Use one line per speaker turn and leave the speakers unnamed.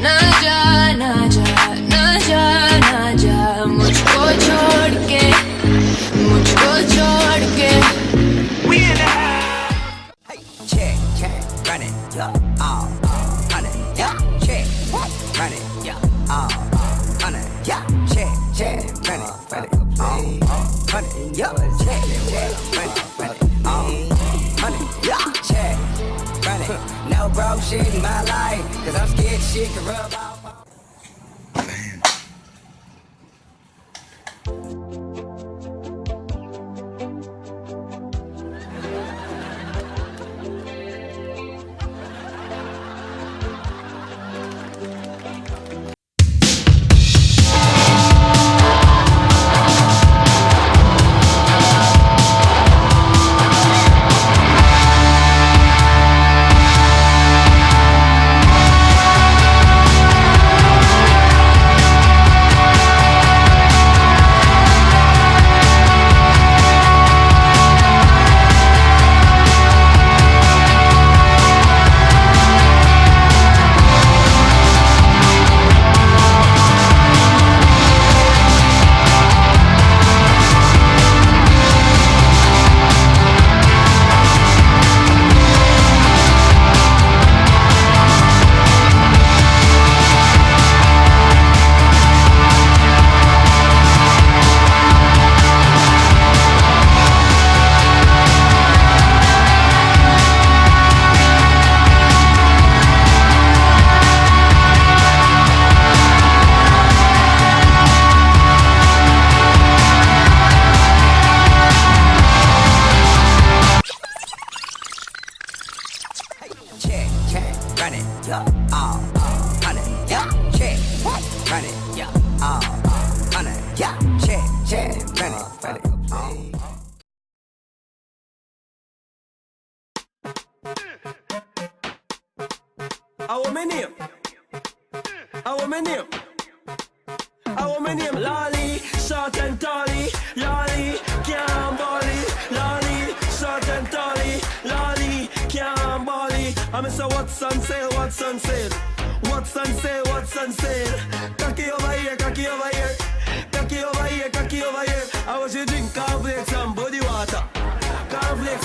ना जा ना जा ना जा ना जा मुझको छोड़ के मुझको छोड़ के
We in the house. Hey, check, run it, yeah, all, honey, yeah, check, run it, yeah, all, honey, yeah, check, run it, all, honey, yeah, check, run it, all, honey, yeah, check, run it. No broke shit in my life, 'cause I'm scared shit can rub off. Run it, yeah, all, honey, yeah, check, run it, yeah, all, honey, yeah, check, run it, all. How my name? How my name? How my name? Lolly, short and tally, Lolly, can't bally, Lolly, short and tally, Lolly, can't bally. I'm say what's on sale, what's on sale, what's on sale, what's on sale. Cocky over here, cocky over here, cocky over here, cocky over here. I want you drink cornflakes and body water, cornflakes